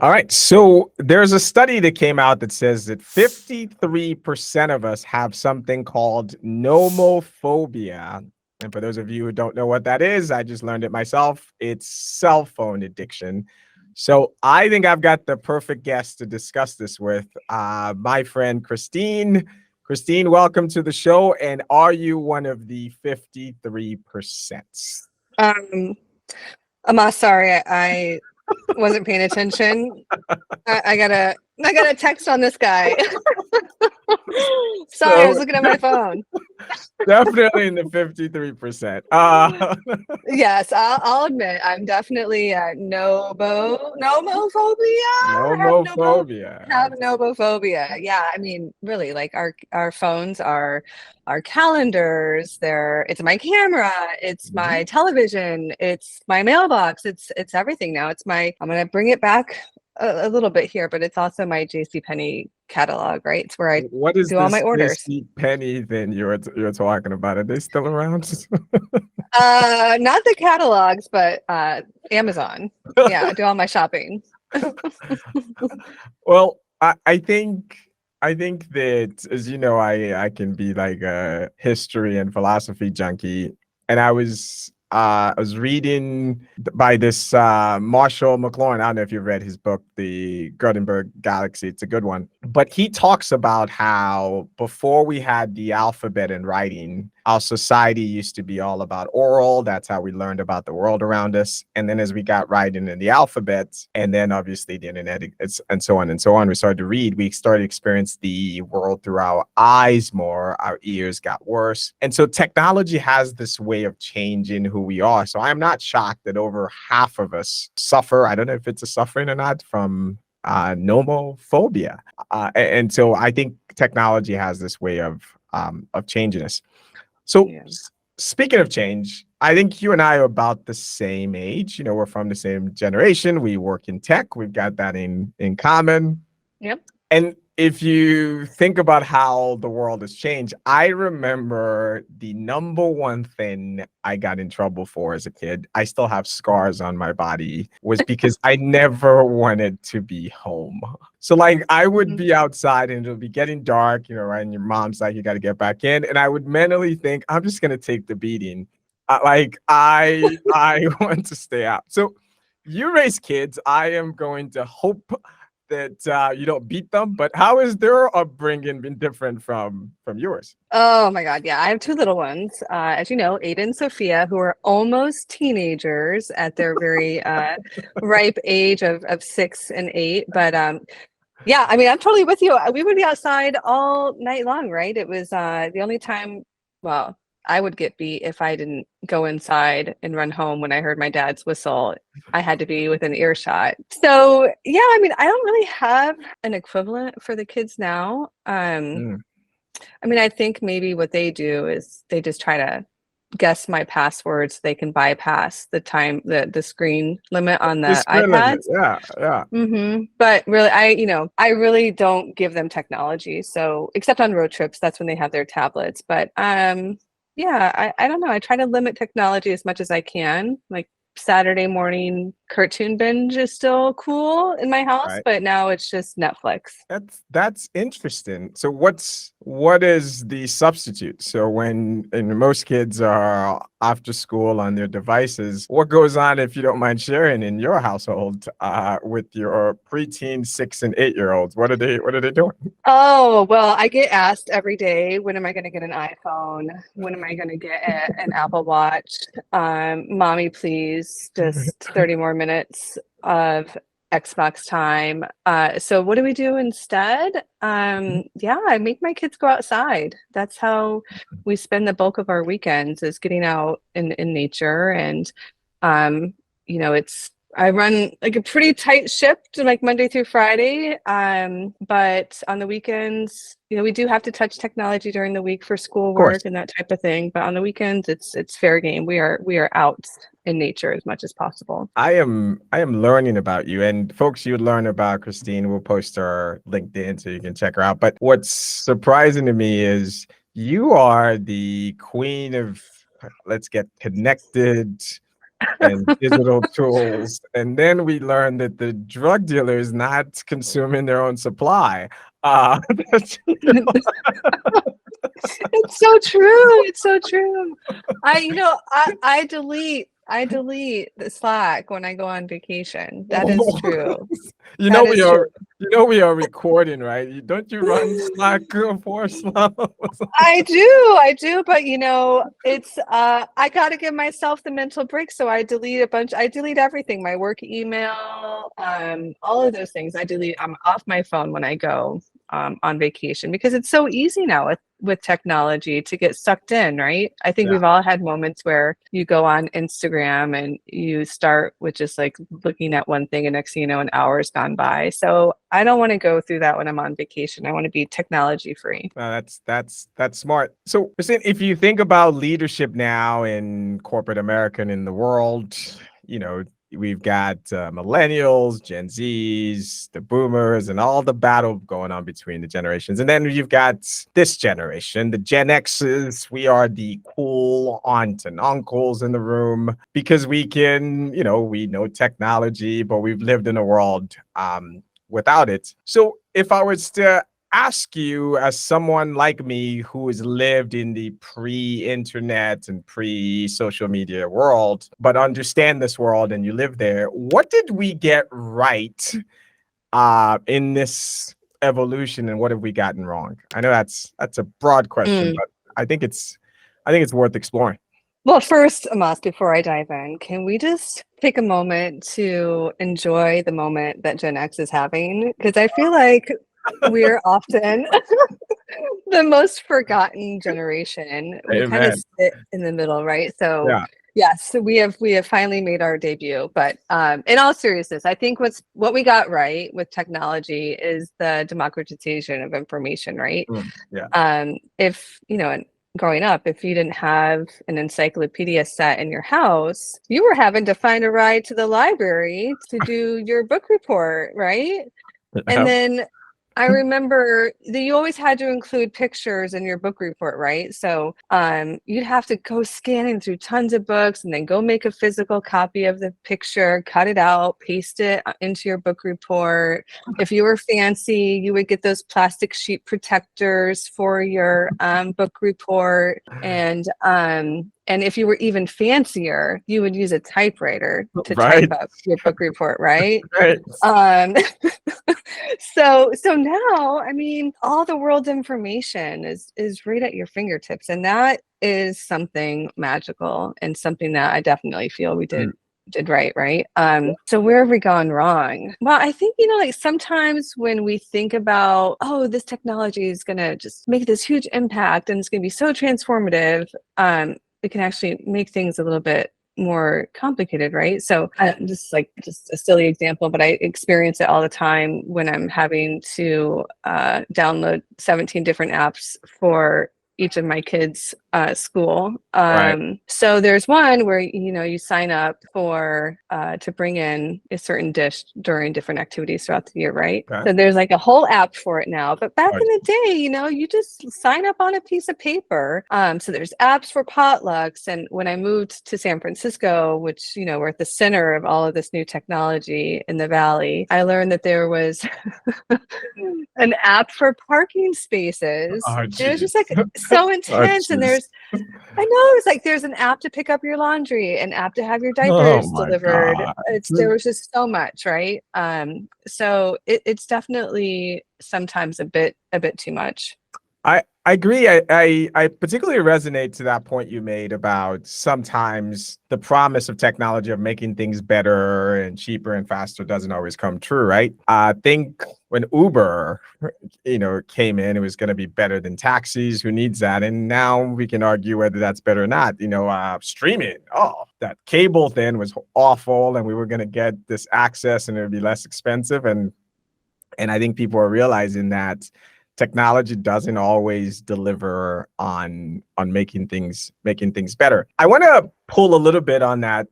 All right. So there's a study that came out that says that 53% of us have something called nomophobia. And for those of you who don't know what that is, I just learned it myself. It's cell phone addiction. So I think I've got the perfect guest to discuss this with, my friend Christine. Christine, welcome to the show. And are you one of the 53%? Sorry, I wasn't paying attention. I got a text on this guy. Sorry, I was So looking at my phone. definitely in the 53%. Yes, I'll admit I'm definitely nomophobia. Nomophobia. Have nomophobia. Yeah, I mean, really, like our phones are our calendars. It's my camera. It's my television. It's my mailbox. It's everything now. I'm gonna bring it back a little bit here, but it's also my JCPenney catalog, right? It's where I What is do all my this orders. penny thing you're talking about? Are they still around? Not the catalogs, but Amazon. Yeah, I do all my shopping. Well, I think that, as you know, I can be like a history and philosophy junkie, and I was reading by this Marshall McLuhan. I don't know if you've read his book, The Gutenberg Galaxy. It's a good one. But he talks about how before we had the alphabet and writing, our society used to be all about oral. That's how we learned about the world around us. And then as we got writing in the alphabet, and then obviously the internet, and so on and so on, we started to read. We started to experience the world through our eyes more. Our ears got worse. And so technology has this way of changing who we are. So I'm not shocked that over half of us suffer. I don't know if it's a suffering or not from nomophobia. And so I think technology has this way of changing us. So Yeah. speaking of change, I think you and I are about the same age. You know, we're from the same generation. We work in tech. We've got that in common. Yep. And if you think about how the world has changed, I remember the number one thing I got in trouble for as a kid, I still have scars on my body, was because I never wanted to be home. So like I would be outside and it'll be getting dark, right? And your mom's like, you got to get back in. And I would mentally think, I'm just going to take the beating. I want to stay out. So you raise kids. I am going to hope that you don't beat them, but how is their upbringing been different from yours? Oh my God. Yeah. I have two little ones. As you know, Aiden and Sophia, who are almost teenagers at their very ripe age of 6 and 8. But yeah, I mean, I'm totally with you. We would be outside all night long, right? It was the only time, well, I would get beat if I didn't go inside and run home when I heard my dad's whistle. I had to be within earshot. So yeah, I mean, I don't really have an equivalent for the kids now. I mean, I think maybe what they do is they just try to guess my passwords so they can bypass the screen limit on the iPads. Yeah. But really, I really don't give them technology. So except on road trips, that's when they have their tablets. But yeah, I don't know. I try to limit technology as much as I can. Like Saturday morning cartoon binge is still cool in my house, Right. but now it's just Netflix. That's interesting. So what is the substitute? So and most kids are after school on their devices, what goes on, if you don't mind sharing, in your household with your preteen 6 and 8-year-olds? What are they doing? Oh, well, I get asked every day, when am I going to get an iPhone? When am I going to get an Apple Watch? Mommy, please, just 30 more minutes of Xbox time. So what do we do instead? Yeah, I make my kids go outside. That's how we spend the bulk of our weekends, is getting out in nature. And I run like a pretty tight ship to like Monday through Friday. But on the weekends, we do have to touch technology during the week for Of course. schoolwork and that type of thing. But on the weekends, it's fair game. We are out in nature as much as possible. I am learning about you, and folks, you learn about Christine. We'll post her LinkedIn so you can check her out. But what's surprising to me is you are the queen of let's get connected, and digital tools. And then we learned that the drug dealer is not consuming their own supply. Uh, It's so true. It's so true. I delete the Slack when I go on vacation. That is true. you know That we is true. are we are recording, right? Don't you run Slack for Slow? I do, but it's I gotta give myself the mental break. So I delete everything, my work email, all of those things. I'm off my phone when I go on vacation because it's so easy now with technology to get sucked in, right? I think Yeah. we've all had moments where you go on Instagram and you start with just like looking at one thing and next thing you know, an hour's gone by. So I don't want to go through that when I'm on vacation. I want to be technology free. That's smart. So, listen, if you think about leadership now in corporate America and in the world, you know, we've got millennials, Gen Zs, the boomers, and all the battle going on between the generations. And then you've got this generation, the Gen X's. We are the cool aunts and uncles in the room because we can, we know technology, but we've lived in a world without it. So if I was to ask you, as someone like me who has lived in the pre-internet and pre-social media world, but understand this world and you live there, what did we get right in this evolution, and what have we gotten wrong? I know that's a broad question, Mm. but I think it's worth exploring. Well, first, Amos, before I dive in, can we just take a moment to enjoy the moment that Gen X is having? Because I feel like we're often the most forgotten generation. We kind of Amen. sit in the middle, right? So Yeah. yes, we have finally made our debut. But in all seriousness, I think what we got right with technology is the democratization of information, right? Yeah. If growing up, if you didn't have an encyclopedia set in your house, you were having to find a ride to the library to do your book report, right? And Yeah. then I remember that you always had to include pictures in your book report, right? So you'd have to go scanning through tons of books and then go make a physical copy of the picture, cut it out, paste it into your book report. If you were fancy, you would get those plastic sheet protectors for your book report. And if you were even fancier, you would use a typewriter to type Right. up your book report, right? Right. Um, so now, I mean, all the world's information is right at your fingertips, and that is something magical and something that I definitely feel we did right. So where have we gone wrong? Well, I think, like sometimes when we think about, oh, this technology is gonna just make this huge impact and it's gonna be so transformative, it can actually make things a little bit more complicated, right? So just a silly example, but I experience it all the time when I'm having to download 17 different apps for each of my kids' school. Right. So there's one where you sign up for to bring in a certain dish during different activities throughout the year, right? Okay. So there's like a whole app for it now. But back Right. in the day, you just sign up on a piece of paper. So there's apps for potlucks. And when I moved to San Francisco, which we're at the center of all of this new technology in the Valley, I learned that there was an app for parking spaces. Oh, It was jeez. just like so Oh, intense. And jeez. I know it's like there's an app to pick up your laundry, an app to have your Oh diapers my delivered. God. There was just so much, right? So it's definitely sometimes a bit too much. I agree. I particularly resonate to that point you made about sometimes the promise of technology of making things better and cheaper and faster doesn't always come true, right? I think when Uber, came in, it was going to be better than taxis. Who needs that? And now we can argue whether that's better or not. Streaming. Oh, that cable thing was awful, and we were going to get this access, and it would be less expensive. And I think people are realizing that technology doesn't always deliver on making things better. I want to pull a little bit on that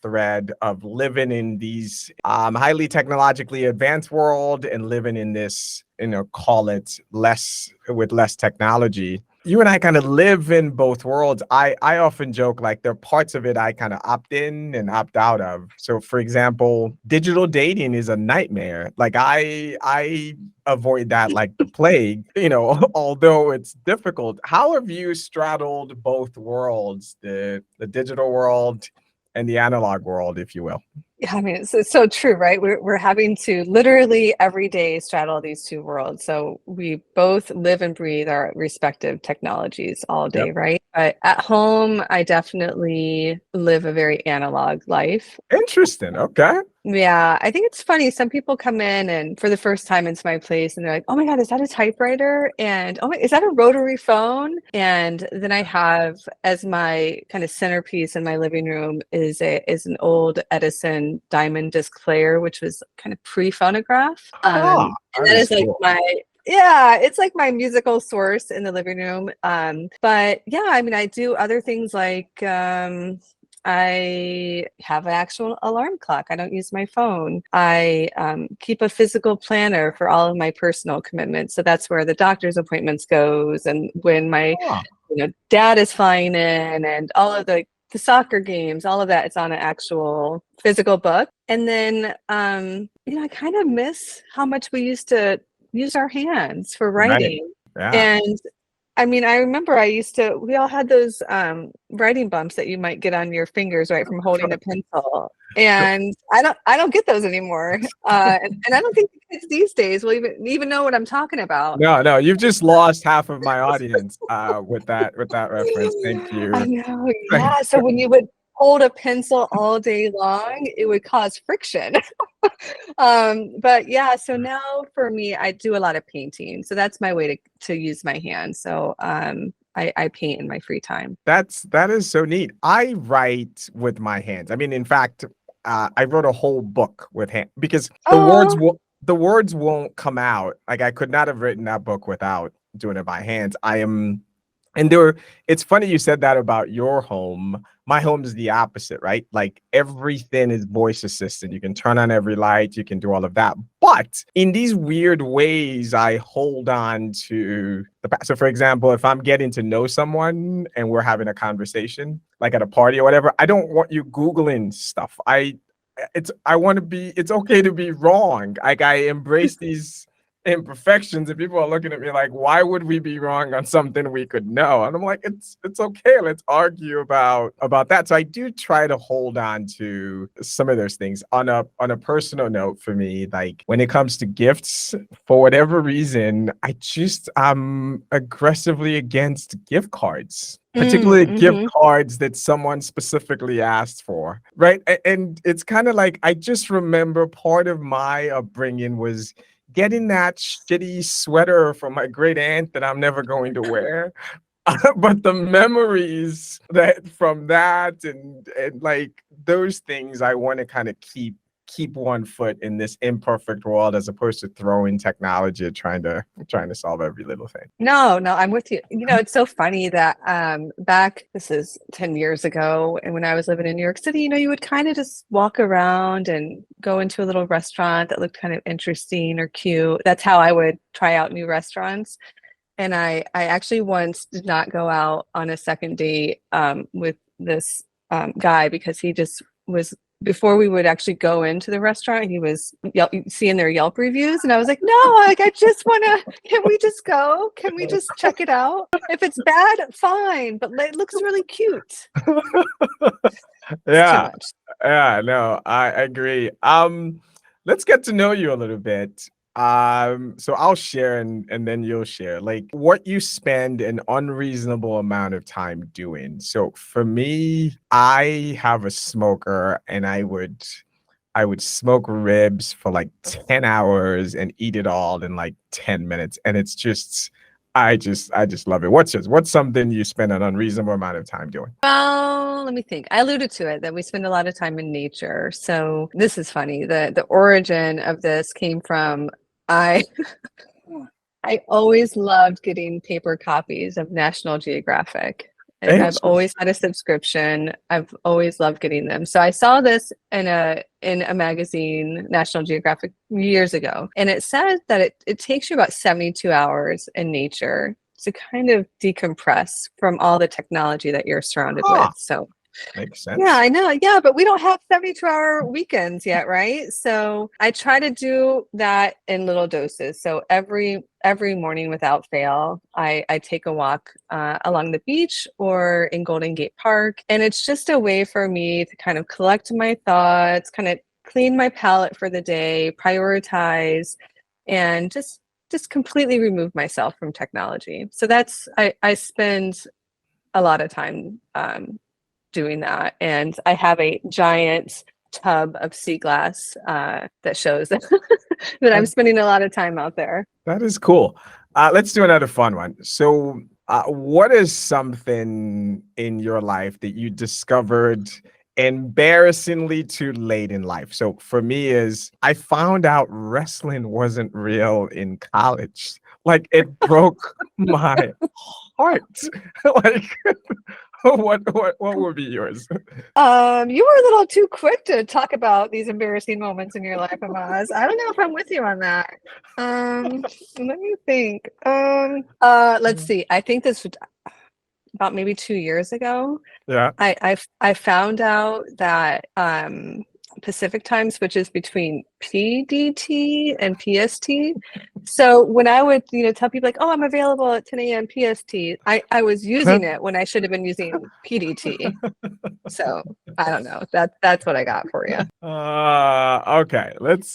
thread of living in these highly technologically advanced world and living in this, call it less technology. you and I kind of live in both worlds. I often joke like there are parts of it I kind of opt in and opt out of. So for example, digital dating is a nightmare. Like I avoid that like the plague, you know, although it's difficult. How have you straddled both worlds, the digital world and the analog world, if you will? Yeah, I mean, it's so true, right? We're having to literally every day straddle these two worlds. So we both live and breathe our respective technologies all day, Yep. right? But at home, I definitely live a very analog life. Interesting. Okay. Yeah, I think it's funny. Some people come in and for the first time into my place and they're like, "Oh my God, is that a typewriter?" And "Oh my, is that a rotary phone?" And then I have as my kind of centerpiece in my living room is an old Edison diamond disc player, which was kind of pre-phonograph. Ah, And that that is is like cool. my yeah, it's like my musical source in the living room. But yeah, I mean, I do other things like I have an actual alarm clock. I don't use my phone. I keep a physical planner for all of my personal commitments. So that's where the doctor's appointments goes, and when my Ah, dad is flying in, and all of the soccer games, all of that. It's on an actual physical book. And then I kind of miss how much we used to use our hands for right. writing. Yeah. And I mean, I remember we all had those writing bumps that you might get on your fingers, right, from holding a pencil. And I don't get those anymore. And I don't think the kids these days will even know what I'm talking about. No, no, you've just lost half of my audience with that reference. Thank I you. know, yeah. So when you would hold a pencil all day long, it would cause friction. But yeah, so now for me, I do a lot of painting. So that's my way to use my hands. So I paint in my free time. That is so neat. I write with my hands. I mean, in fact, I wrote a whole book with hand because Oh, the words won't come out. Like I could not have written that book without doing it by hands. I am And it's funny you said that about your home. My home is the opposite, right? Like everything is voice assisted. You can turn on every light, you can do all of that. But in these weird ways, I hold on to the past. So, for example, if I'm getting to know someone and we're having a conversation, like at a party or whatever, I don't want you Googling stuff. I want to be, it's okay to be wrong. Like I embrace these imperfections, and people are looking at me like, why would we be wrong on something we could know? And I'm like, it's okay, let's argue about that. So I do try to hold on to some of those things. On a personal note, for me, like when it comes to gifts, for whatever reason, I'm aggressively against gift cards, particularly gift mm-hmm. cards that someone specifically asked for, right? And it's kind of like I just remember part of my upbringing was getting that shitty sweater from my great aunt that I'm never going to wear. But the memories that from that and like those things, I want to kind of keep one foot in this imperfect world as opposed to throwing technology at trying to solve every little thing. No, no, I'm with you. It's so funny that back, this is 10 years ago, and when I was living in New York City, you would kind of just walk around and go into a little restaurant that looked kind of interesting or cute. That's how I would try out new restaurants. And I actually once did not go out on a second date with this guy because he just was, before we would actually go into the restaurant, he was seeing their Yelp reviews. And I was like, no, like, I just want to, can we just go? Can we just check it out? If it's bad, fine, but it looks really cute. It's too Yeah, much. yeah, no, I agree. Let's get to know you a little bit. So I'll share and then you'll share like what you spend an unreasonable amount of time doing. So for me, I have a smoker and I would smoke ribs for like 10 hours and eat it all in like 10 minutes. And it's just I just love it. What's yours? What's something you spend an unreasonable amount of time doing? Well, let me think. I alluded to it that we spend a lot of time in nature. So this is funny. The origin of this came from I I always loved getting paper copies of National Geographic. I've Interesting. always had a subscription. I've always loved getting them. So I saw this in a magazine, National Geographic, years ago, and it said that it takes you about 72 hours in nature to kind of decompress from all the technology that you're surrounded with. Ah, So makes yeah, sense. I know. Yeah, but we don't have 72-hour weekends yet, right? So I try to do that in little doses. So every morning without fail, I take a walk along the beach or in Golden Gate Park. And it's just a way for me to kind of collect my thoughts, kind of clean my palate for the day, prioritize, and just completely remove myself from technology. So that's I spend a lot of time doing that. And I have a giant tub of sea glass that shows that I'm spending a lot of time out there. That is cool. Let's do another fun one. So, what is something in your life that you discovered embarrassingly too late in life? So, for me, is I found out wrestling wasn't real in college. Like it broke my heart. Like, what would be yours? You were a little too quick to talk about these embarrassing moments in your life, Amaz. I don't know if I'm with you on that. Let me think. Let's see. I think this was about maybe 2 years ago. Yeah. I found out that Pacific time switches between PDT and PST. So when I would, tell people like, "Oh, I'm available at 10 a.m. PST," I was using it when I should have been using PDT. So I don't know. That's what I got for you. Okay. Let's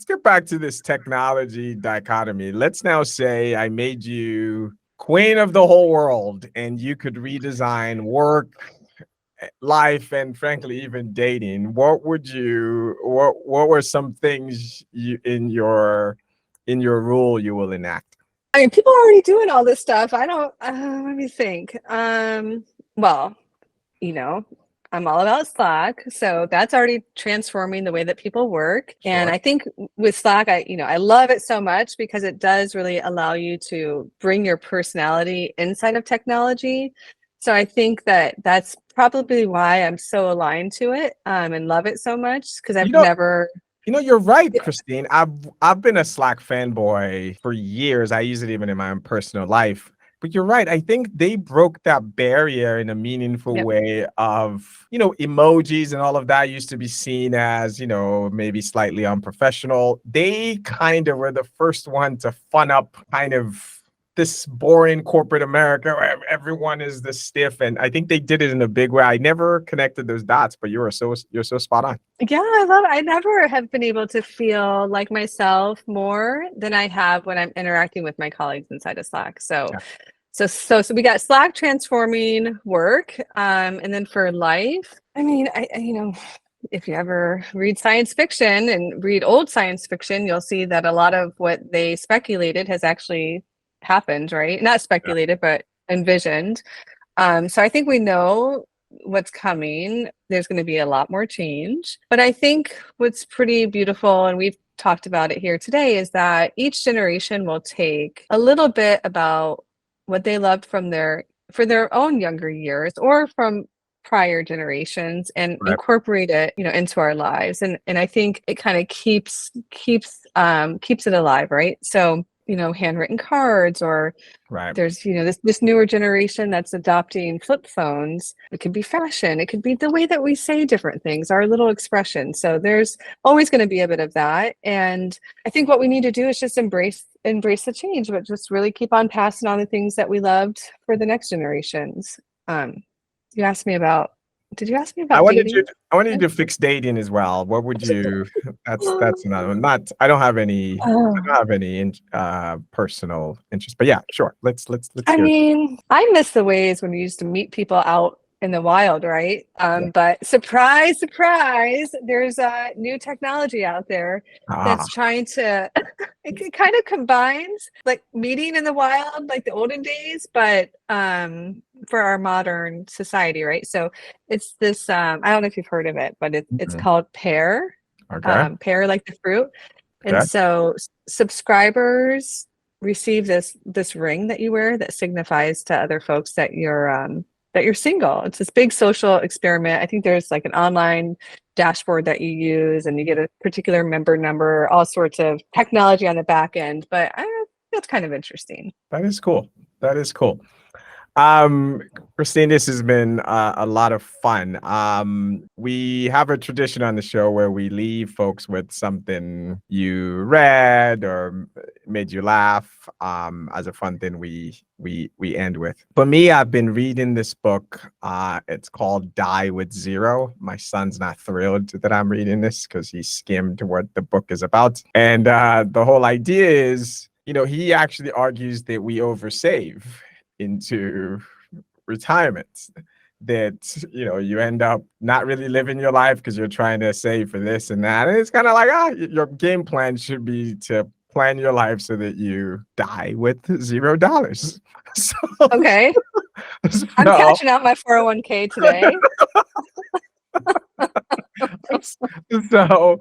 get back to this technology dichotomy. Let's now say I made you queen of the whole world and you could redesign work, life, and frankly even dating. What were some things you in your rule you will enact? I mean, people are already doing all this stuff. I don't. Let me think. Well, you know, I'm all about Slack, so that's already transforming the way that people work. And Sure. I think with Slack, I love it so much because it does really allow you to bring your personality inside of technology. So I think that that's probably why I'm so aligned to it and love it so much because You I've know, never. you're right, Christine. I've been a Slack fanboy for years. I use it even in my own personal life. But you're right. I think they broke that barrier in a meaningful Yep. way of, emojis and all of that used to be seen as, maybe slightly unprofessional. They kind of were the first one to fun up kind of this boring corporate America where everyone is this stiff. And I think they did it in a big way. I never connected those dots, but you're so spot on. Yeah, I love it. I never have been able to feel like myself more than I have when I'm interacting with my colleagues inside of Slack. So, Yeah. so we got Slack transforming work, and then for life. I mean, if you ever read science fiction and read old science fiction, you'll see that a lot of what they speculated has actually happened, right? Not speculated, but envisioned. So I think we know what's coming. There's going to be a lot more change. But I think what's pretty beautiful, and we've talked about it here today, is that each generation will take a little bit about what they loved from for their own younger years or from prior generations and Right. incorporate it into our lives, and I think it kind of keeps it alive, right? So handwritten cards, or Right. there's this newer generation that's adopting flip phones. It could be fashion, it could be the way that we say different things, our little expressions. So there's always going to be a bit of that, and I think what we need to do is just embrace the change, but just really keep on passing on the things that we loved for the next generations. You asked me about Did you ask me I about wanted you dating? to, I wanted you to fix dating as well. What would you that's another one. Not I don't have any personal interest. But yeah, sure. Let's I hear it. mean, I miss the ways when we used to meet people out in the wild, right? Yeah. But surprise, surprise, there's new technology out there Ah, that's trying to, it kind of combines like meeting in the wild, like the olden days, but for our modern society, right? So it's this, I don't know if you've heard of it, but it's mhm. called Pear, Okay. Pear like the fruit. And Okay. so subscribers receive this ring that you wear that signifies to other folks that you're single. It's this big social experiment. I think there's like an online dashboard that you use, and you get a particular member number, all sorts of technology on the back end. But that's kind of interesting. That is cool. That is cool. Christine, this has been a lot of fun. We have a tradition on the show where we leave folks with something you read or made you laugh, as a fun thing we end with. For me, I've been reading this book. It's called Die with Zero. My son's not thrilled that I'm reading this because he skimmed what the book is about. And the whole idea is, he actually argues that we oversave into retirement, that you end up not really living your life because you're trying to save for this and that, and it's kind of like, your game plan should be to plan your life so that you die with $0. So, Okay. I'm catching out my 401k today. So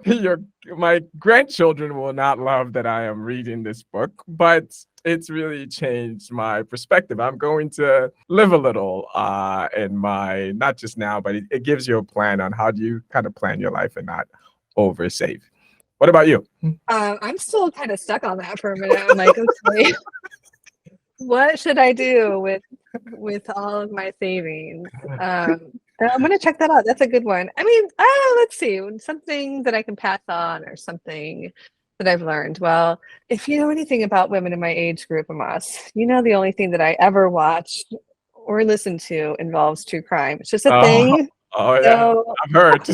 my grandchildren will not love that I am reading this book, but it's really changed my perspective. I'm going to live a little in my, not just now, but it gives you a plan on how do you kind of plan your life and not oversave. What about you? I'm still kind of stuck on that for a minute. I'm like, okay, what should I do with all of my savings? I'm going to check that out. That's a good one. I mean, let's see, something that I can pass on or something that I've learned. Well, if you know anything about women in my age group, Amos, the only thing that I ever watch or listen to involves true crime. It's just a thing. Oh yeah, so, I've heard.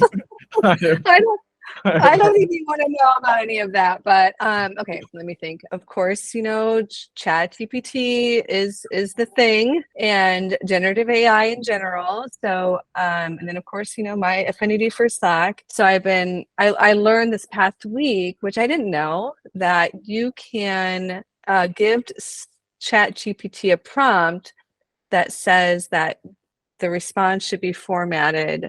I don't even want to know about any of that, but okay, let me think. Of course, ChatGPT is the thing, and generative AI in general. So, and then of course, my affinity for Slack. So I learned this past week, which I didn't know, that you can give ChatGPT a prompt that says that the response should be formatted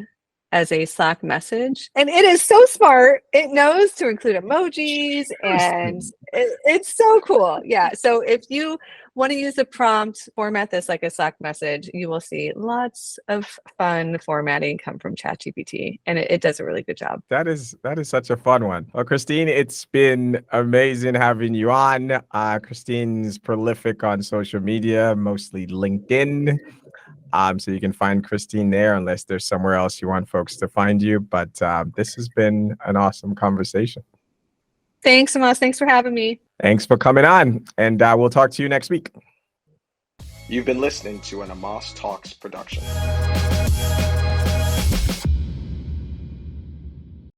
as a Slack message. And it is so smart. It knows to include emojis, and it's so cool. Yeah. So if you want to use the prompt, format this like a Slack message, you will see lots of fun formatting come from ChatGPT, and it does a really good job. That is such a fun one. Well, Christine, it's been amazing having you on. Christine's prolific on social media, mostly LinkedIn. So you can find Christine there unless there's somewhere else you want folks to find you. But this has been an awesome conversation. Thanks, Amos. Thanks for having me. Thanks for coming on. And we'll talk to you next week. You've been listening to an Amos Talks production.